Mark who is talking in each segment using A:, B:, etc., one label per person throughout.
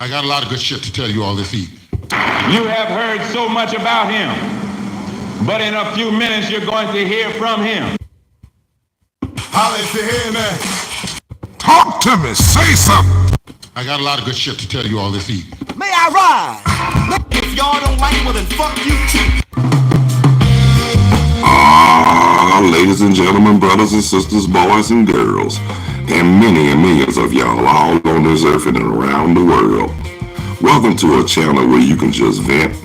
A: I got a lot of good shit to tell you all this evening.
B: You have heard so much about him, but in a few minutes you're going to hear from him.
A: Holla if you hear me.
C: Talk to me, say something.
A: I got a lot of good shit to tell you all this evening.
D: May I ride? If y'all don't like it, well then fuck you too.
C: Ladies and gentlemen, brothers and sisters, boys and girls, and many and millions of y'all all on this earth and around the world. Welcome to a channel where you can just vent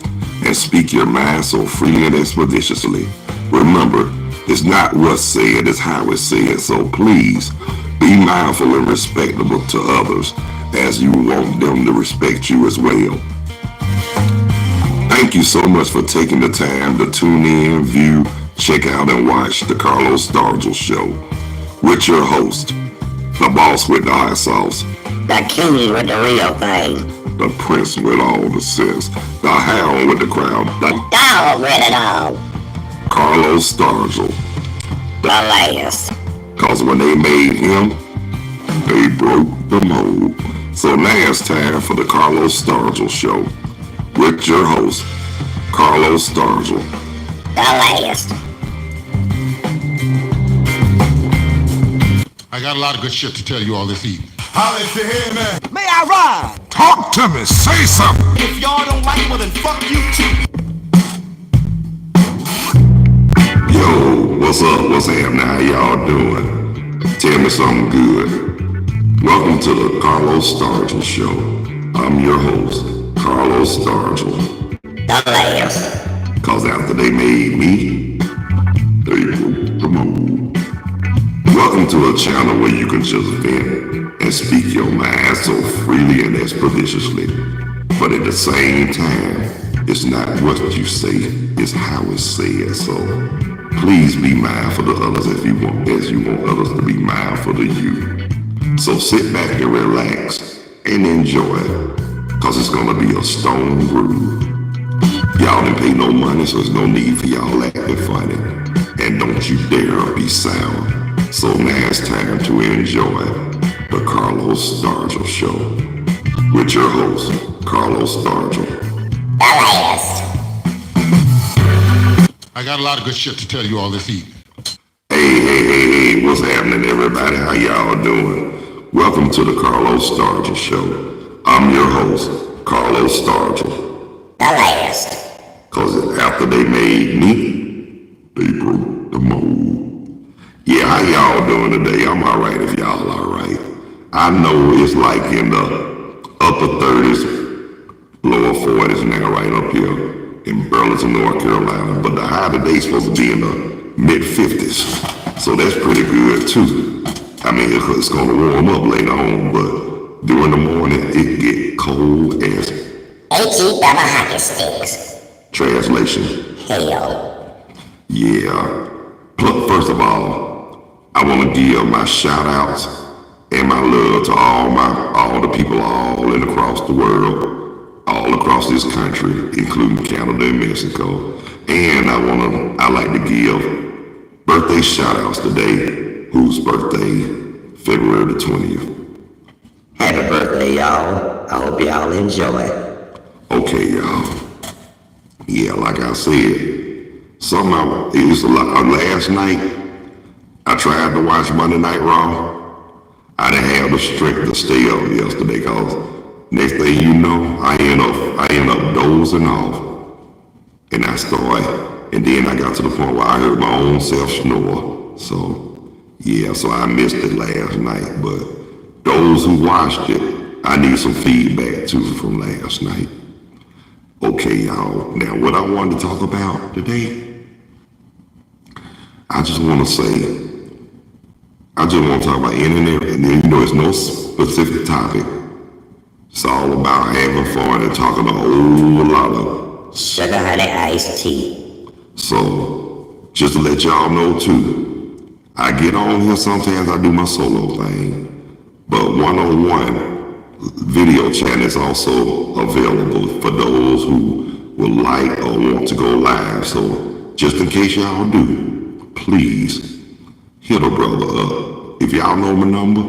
C: and speak your mind so freely and expeditiously. Remember, it's not what's said, it's how it's said, so please be mindful and respectable to others as you want them to respect you as well. Thank you so much for taking the time to tune in, view, check out, and watch the Carlos Stargell Show with your host, the boss with the hot sauce,
E: the king with the real thing,
C: the prince with all the sense, the hound with the crowd,
E: the dog with it all,
C: Carlos Stargell,
E: the latest.
C: Cause when they made him, they broke the mold. So now it's time for the Carlos Stargell Show with your host, Carlos Stargell,
E: the latest.
A: I got a lot of good shit to tell you all this evening.
D: Holla if you hear me. May I ride?
C: Talk to me, say something.
D: If y'all don't like it, well then fuck you too.
C: Yo, what's up? What's happening? How y'all doing? Tell me something good. Welcome to the Carlos Stargell Show. I'm your host, Carlos Stargell.
E: The latest.
C: Cause after they made me, they broke the mold. Welcome to a channel where you can just vent and speak your mind so freely and expeditiously. But at the same time, it's not what you say, it's how it's said. So please be mindful of others as you want others to be mindful of you. So sit back and relax and enjoy it, cause it's gonna be a stone groove. Y'all didn't pay no money, so there's no need for y'all acting funny. And don't you dare be sound. So now it's time to enjoy the Carlos Stargell Show with your host, Carlos Stargell.
E: The latest.
A: I got a lot of good shit to tell you all this evening.
C: Hey, what's happening everybody? How y'all doing? Welcome to the Carlos Stargell Show. I'm your host, Carlos Stargell.
E: The latest.
C: Cause after they made me, they broke the mold. Yeah, how y'all doing today? I'm alright if y'all alright. I know it's like in the upper 30s, lower 40s now right up here in Burlington, North Carolina. But the high today's supposed to be in the mid 50s. So that's pretty good too. I mean, it's gonna warm up later on, but during the morning it get cold as
E: H-E double hockey sticks.
C: Translation.
E: Hell.
C: Yeah. First of all, I want to give my shout outs and my love to all the people all in across the world, all across this country, including Canada and Mexico. And I like to give birthday shout outs today, whose birthday, February the 20th.
E: Happy birthday, y'all. I hope y'all enjoy.
C: Okay, y'all. Yeah, like I said, somehow it was a lot. Last night, I tried to watch Monday Night Raw. I didn't have the strength to stay up yesterday, cause next thing you know, I end up dozing off. And and then I got to the point where I heard my own self snore. So I missed it last night. But those who watched it, I need some feedback too from last night. Okay, y'all. Now, what I wanted to talk about today, I just want to talk about internet, and then it's no specific topic. It's all about having fun and talking a whole lot of
E: sugar honey iced tea.
C: So, just to let y'all know too, I get on here sometimes, I do my solo thing, but one-on-one video chat is also available for those who will like or want to go live. So, just in case y'all do, please hit a brother up. If y'all know my number,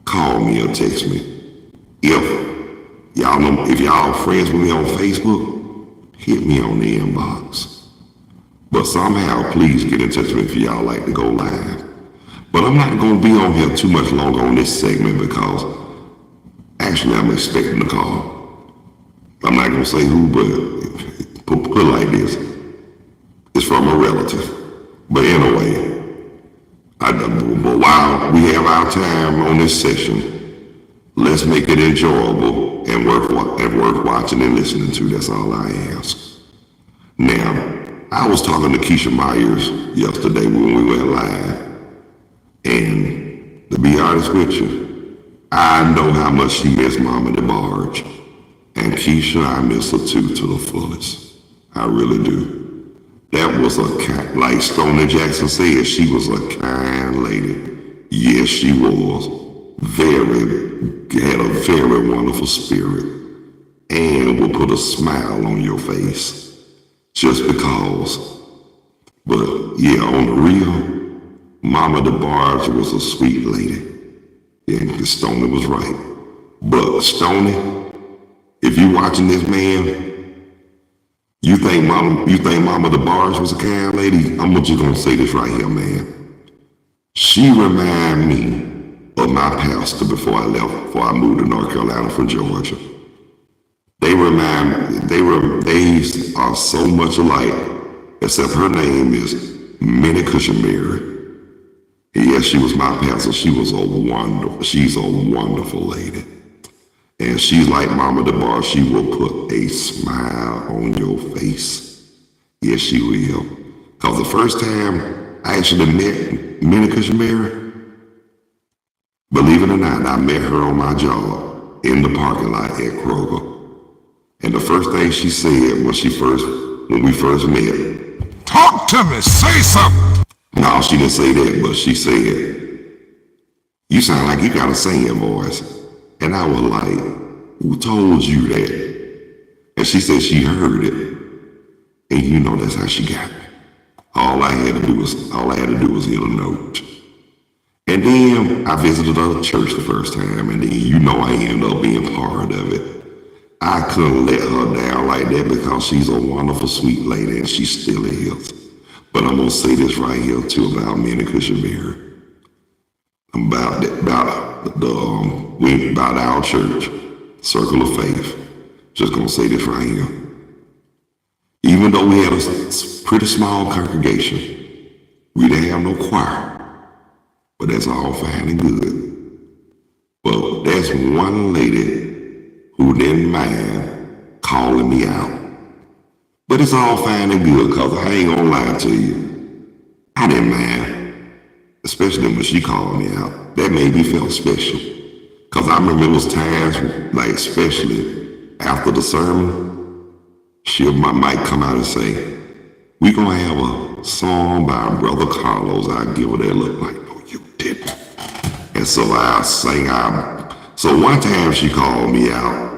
C: call me or text me. If Y'all know, if y'all friends with me on Facebook, hit me on the inbox. But somehow, please get in touch with me if y'all like to go live. But I'm not going to be on here too much longer on this segment because actually I'm expecting a call. I'm not going to say who, but put it like this. It's from a relative. But anyway, but while we have our time on this session, let's make it enjoyable and worth watching and listening to. That's all I ask. Now, I was talking to Keisha Myers yesterday when we went live. And to be honest with you, I know how much she missed Mama DeBarge. And Keisha, I miss her too to the fullest. I really do. That was like Stoney Jackson said, she was a kind lady. Yes, she was. Had a very wonderful spirit. And will put a smile on your face. Just because. But yeah, on the real, Mama DeBarge was a sweet lady. Yeah, Stoney was right. But Stoney, if you watching this, man, you think Mama DeBarge was a kind lady? I'm just gonna say this right here, man. She remind me of my pastor before I moved to North Carolina from Georgia. They are so much alike, except her name is Minnie Cushionberry. Yes, she was my pastor. She's a wonderful lady. And she's like Mama DeBarge. She will put a smile on your face. Yes, she will. Because the first time I actually met Minnie Cushionberry, believe it or not, I met her on my job in the parking lot at Kroger. And the first thing she said when we first met,
A: Talk to me, say something.
C: no, she didn't say that, but she said, you sound like you got a singing voice. And I was like, who told you that? And she said she heard it. And you know that's how she got it. All I had to do was hit a note. And then I visited her church the first time, and then you know I ended up being part of it. I couldn't let her down like that because she's a wonderful, sweet lady, and she still is. But I'm gonna say this right here too about Minnie Cushionberry. About our church, Circle of Faith. Just gonna say this right here. Even though we had a pretty small congregation, we didn't have no choir, but that's all fine and good. But there's one lady who didn't mind calling me out. But it's all fine and good, cause I ain't gonna lie to you. I didn't mind, especially when she called me out. That made me feel special. Cause I remember it was times, like especially after the sermon, she might come out and say, we gonna have a song by Brother Carlos. I give her that look like, no, you didn't. And so I sang out. So one time she called me out,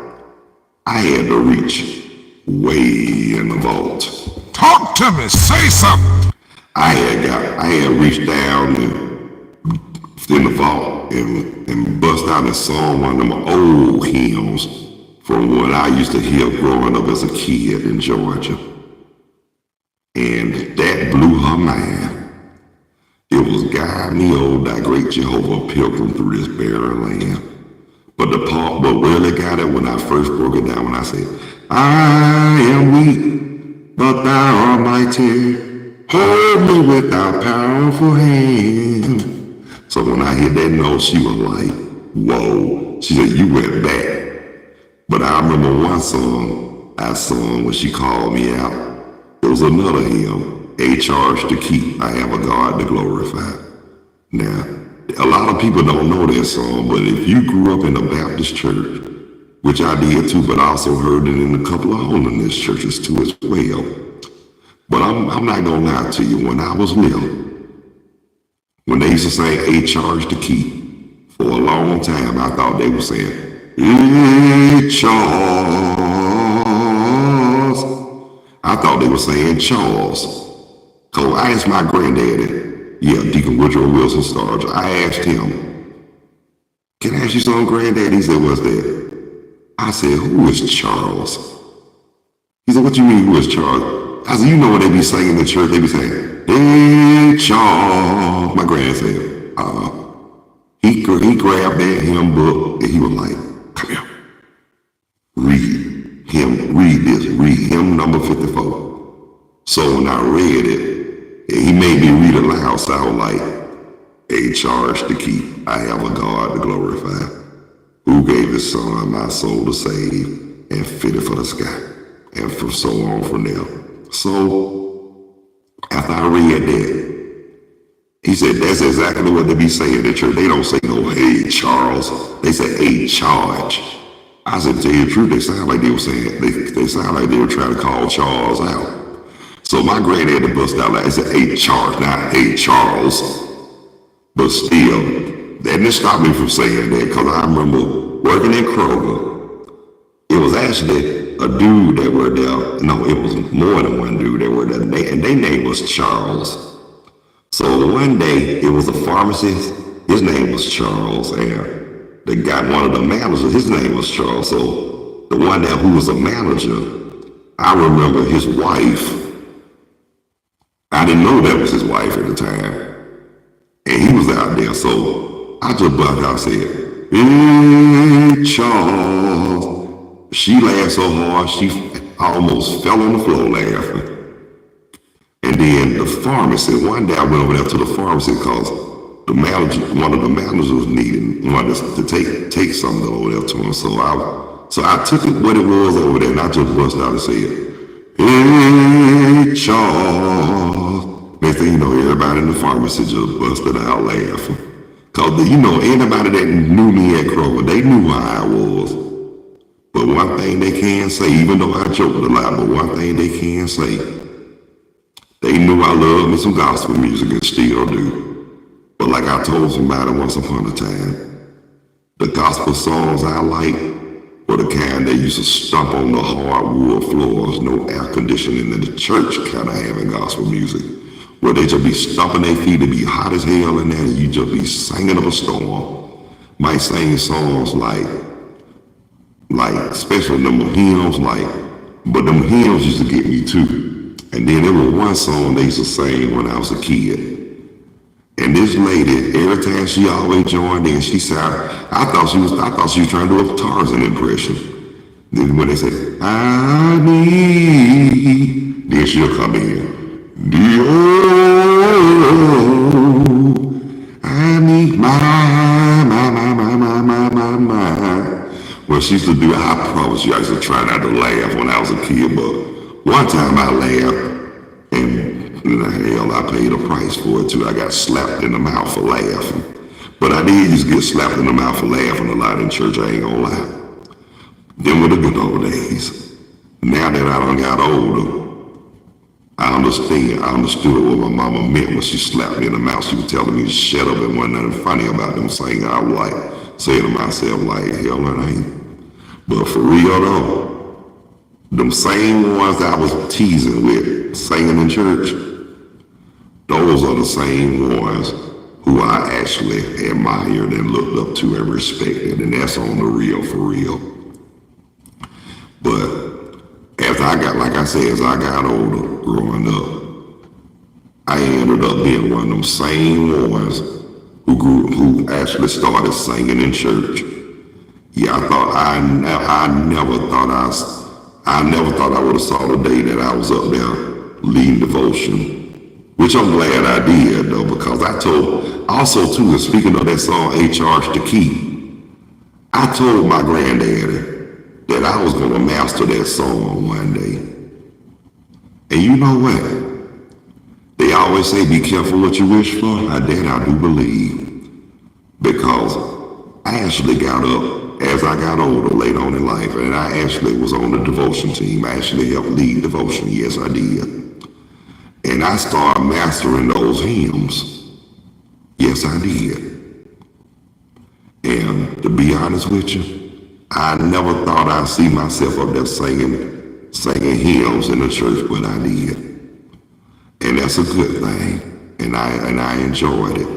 C: I had to reach way in the vault.
A: Talk to me, say something.
C: I had reached down in the vault and bust out and sung one of them old hymns from what I used to hear growing up as a kid in Georgia. And that blew her mind. It was guide me, oh, thy great Jehovah, pilgrim through this barren land. But where it got it when I first broke it down, when I said, I am weak, but thou art mighty. Hold me with thy powerful hand. So when I hit that note, she was like, whoa. She said, you went back. But I remember one song I sung when she called me out. It was another hymn, A Charge to Keep, I Have a God to Glorify. Now, a lot of people don't know that song, but if you grew up in a Baptist church, which I did too, but I also heard it in a couple of holiness churches too as well. But I'm not gonna lie to you, when I was little, when they used to say A Charge to Keep, for a long time I thought they were saying, A Charge. I thought they were saying Charles. So I asked my granddaddy, Deacon Woodrow Wilson Stargell, I asked him, can I ask you something, granddaddy? He said, what's that? I said, who is Charles? He said, what you mean, who is Charles? I said, you know what they be saying in church? They be saying, hey, Charles. My granddad said, he grabbed that hymn book and he was like, come here. Read hymn number 54. So when I read it, he made me read aloud, so I was like, a charge to keep, I have a God to glorify, who gave his son my soul to save, and fitted for the sky, and from so on from there. So after I read that, he said that's exactly what they be saying in church. They don't say no, hey Charles, they say hey charge. I said, to tell you the truth, they sound like they were saying, they sound like they were trying to call Charles out. So my granddad had to bust out like, I said, hey Charles, not hey Charles. But still, that didn't stop me from saying that, because I remember working in Kroger. It was actually a dude that were there. No, it was more than one dude that were there, and their name was Charles. So one day, it was a pharmacist. His name was Charles, and they got one of the managers. His name was Charles. So the one that who was a manager, I remember his wife. I didn't know that was his wife at the time. And he was out there, so I just buzzed out and said, hey, Charles. She laughed so hard, she almost fell on the floor laughing. And then the pharmacy, one day I went over there to the pharmacy because the manager, one of the managers wanted to take something over there to him. So I took it what it was over there, and I just bust out and said, hey, Charles. Next thing you know, everybody in the pharmacy just busted out laughing. Because, anybody that knew me at Kroger, they knew how I was. But one thing they can say, even though I joked a lot, but one thing they can say, they knew I loved me some gospel music and still do. But like I told somebody once upon a time, the gospel songs I like were the kind that used to stomp on the hardwood floors, no air conditioning in the church kind of having gospel music. Where they just be stomping their feet, it be hot as hell in there, and you just be singing up a storm. Might sing songs like especially them hymns, but them hymns used to get me too. And then there was one song they used to sing when I was a kid. And this lady, every time she always joined in, she sounded, I thought she was trying to do a Tarzan impression. Then when they said, I need, then she'll come in. I need my. Well, she used to do it. I promise you, I used to try not to laugh when I was a kid, but one time I laughed, and hell, I paid a price for it too. I got slapped in the mouth for laughing. But I did used to get slapped in the mouth for laughing a lot in church, I ain't gonna lie. Them were the good old days. Now that I done got older, I understood what my mama meant when she slapped me in the mouth. She was telling me to shut up, and wasn't nothing funny about them saying I was like, saying to myself like, hell, it ain't. But for real though, them same ones I was teasing with, singing in church, those are the same ones who I actually admired and looked up to and respected, and that's on the real for real. But as I got older, growing up, I ended up being one of them same ones who actually started singing in church. Yeah, I never thought I would have saw the day that I was up there leading devotion, which I'm glad I did though, because also too, speaking of that song, A Charge to Keep, I told my granddaddy that I was going to master that song one day. And you know what? They always say, be careful what you wish for. That I do believe. Because I actually got up as I got older, later on in life, and I actually was on the devotion team. I actually helped lead devotion. Yes, I did. And I started mastering those hymns. Yes, I did. And to be honest with you, I never thought I'd see myself up there singing hymns in the church, but I did. And that's a good thing. And I enjoyed it.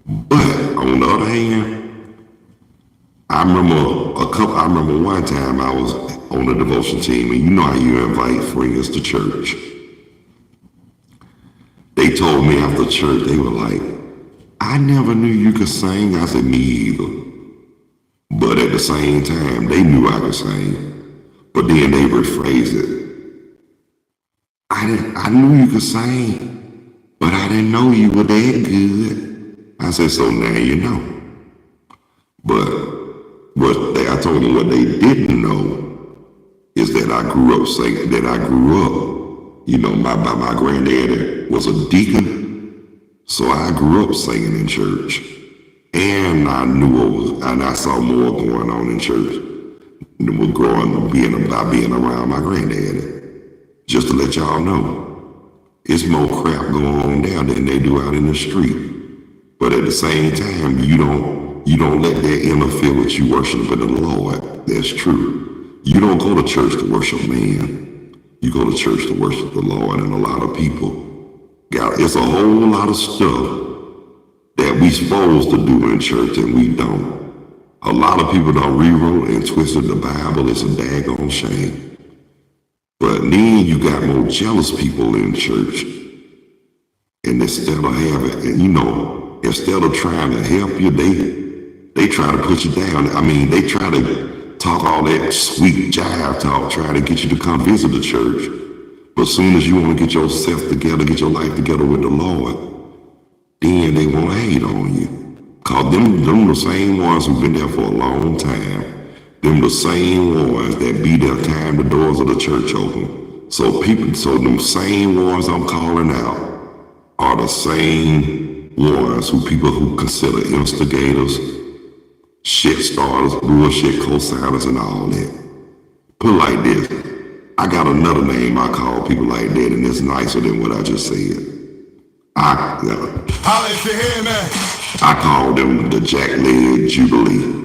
C: But on the other hand, I remember one time I was on the devotion team, and you know how you invite friends to church. They told me after church, they were like, I never knew you could sing. I said, me either. But at the same time, they knew I could sing. But then they rephrased it. I knew you could sing, but I didn't know you were that good. I said, so now you know. I told them what they didn't know is that I grew up singing, my granddaddy was a deacon, so I grew up singing in church. And I saw more going on in church than was being around my granddaddy. Just to let y'all know, it's more crap going on down than they do out in the street. But at the same time, you don't let that interfere with you worshiping the Lord. That's true. You don't go to church to worship man. You go to church to worship the Lord, and a lot of people it's a whole lot of stuff that we supposed to do in church and we don't. A lot of people don't rewrote and twisted the Bible. It's a daggone shame. But then you got more jealous people in church. And instead of trying to help you, they try to put you down. I mean, they try to talk all that sweet jive talk, trying to get you to come visit the church. But as soon as you want to get yourself together, get your life together with the Lord, then they won't hate on you. Cause them the same ones who've been there for a long time. Them the same ones that be there time the doors of the church open. So them same ones I'm calling out are the same ones people who consider instigators, shit starters, bullshit co-signers, and all that. Put it like this. I got another name I call people like that, and it's nicer than what I just said.
A: Holla if you hear me.
C: I call them the Jack-Leg Jubilee,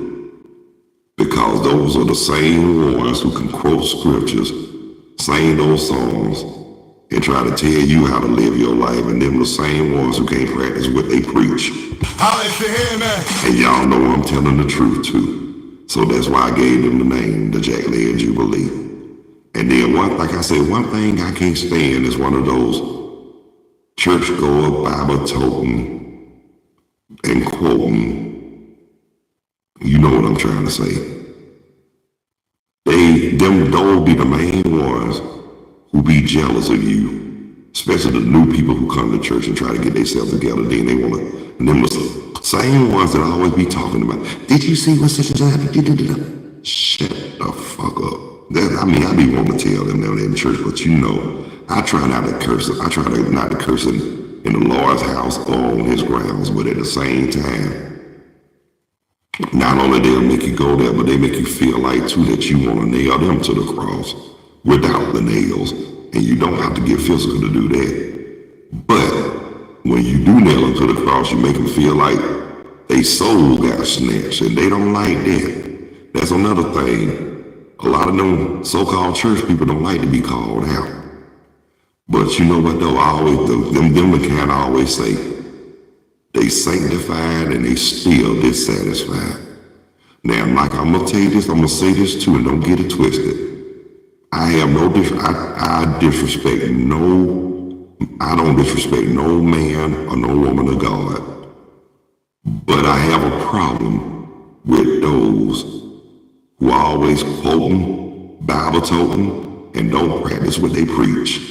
C: because those are the same ones who can quote scriptures, sing those songs, and try to tell you how to live your life, and them the same ones who can't practice what they preach.
A: Holla if you hear me.
C: And y'all know I'm telling the truth too. So that's why I gave them the name, the Jack-Leg Jubilee. And then one thing I can't stand is one of those church-goer, Bible-toting, and quoting. You know what I'm trying to say. Those be the main ones who be jealous of you, especially the new people who come to church and try to get themselves together. Then they want to, and them the same ones that I always be talking about. Did you see what such and such happened? Shut the fuck up. I be wanting to tell them in church, but I try not to curse it. I try not to curse it in the Lord's house or on his grounds, but at the same time, not only they'll make you go there, but they make you feel like too that you want to nail them to the cross without the nails, and you don't have to get physical to do that. But when you do nail them to the cross, you make them feel like they soul got snatched, and they don't like that. That's another thing. A lot of them so-called church people don't like to be called out. But you know what though? Them the kind I always say, they sanctified and they still dissatisfied. Now, Mike, I'm gonna tell you this, I'm gonna say this too, and don't get it twisted. I don't disrespect no man or no woman of God. But I have a problem with those who are always quoting, Bible-toting, and don't practice what they preach.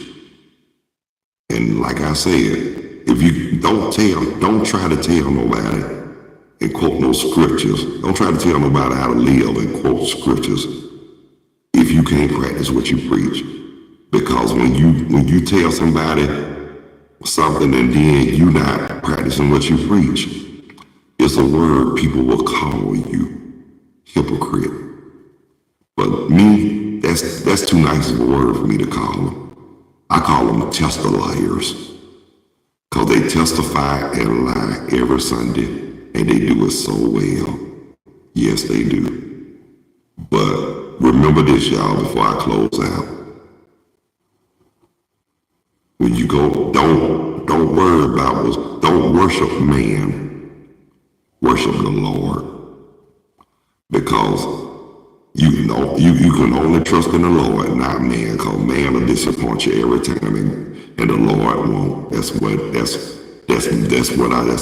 C: And like I said, if you don't try to tell nobody and quote no scriptures. Don't try to tell nobody how to live and quote scriptures if you can't practice what you preach. Because when you tell somebody something and then you not practicing what you preach, it's a word people will call you hypocrite. But me, that's too nice of a word for me to call them. I call them testaliers. Because they testify and lie every Sunday, and they do it so well. Yes, they do. But remember this, y'all, before I close out. When you go, don't worry about don't worship man. Worship the Lord. because you can only trust in the Lord, not man, because man will disappoint you every time, and the Lord won't. That's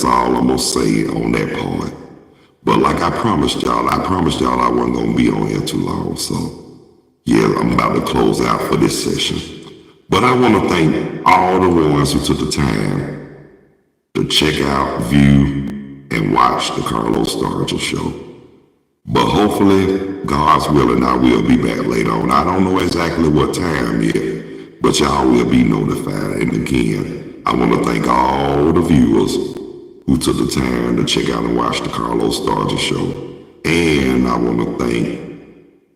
C: all I'm gonna say on that part. But like I promised y'all I wasn't gonna be on here too long, so yeah, I'm about to close out for this session. But I want to thank all the ones who took the time to check out, view, and watch the Carlos Stargell show. But hopefully, God's willing, I will be back later on. I don't know exactly what time yet, but y'all will be notified. And again, I want to thank all the viewers who took the time to check out and watch the Carlos Stargell show. And I want to thank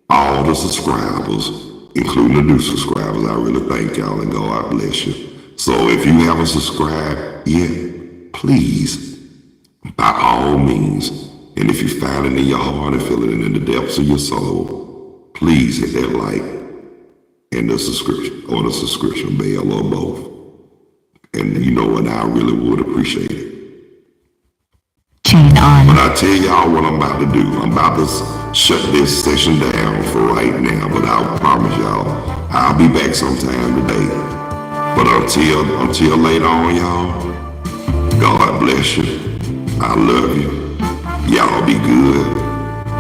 C: all the subscribers, including the new subscribers. I really thank y'all, and God bless you. So if you haven't subscribed yet, please, by all means, and if you find it in your heart and feel it in the depths of your soul, please hit that like and the subscription bell or both. And you know what, I really would appreciate it.
F: Chain on.
C: But I tell y'all what I'm about to do. I'm about to shut this session down for right now, but I promise y'all, I'll be back sometime today. But until later on, y'all, God bless you. I love you. Y'all be good.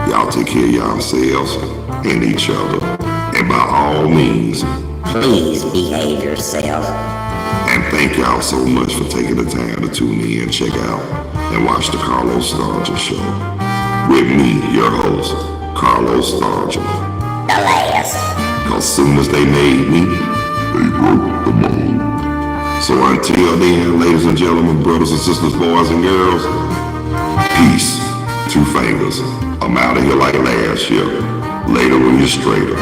C: Y'all take care of yourselves and each other. And by all means,
E: Please behave yourself.
C: and thank y'all so much for taking the time to tune in, check out, and watch the Carlos Stargell show. With me, your host, Carlos Stargell.
E: The last.
C: Cause soon as they made me, they broke the mold. So until then, ladies and gentlemen, brothers and sisters, boys and girls, peace. 2 fingers. I'm out of here like last year. Later when you're straighter.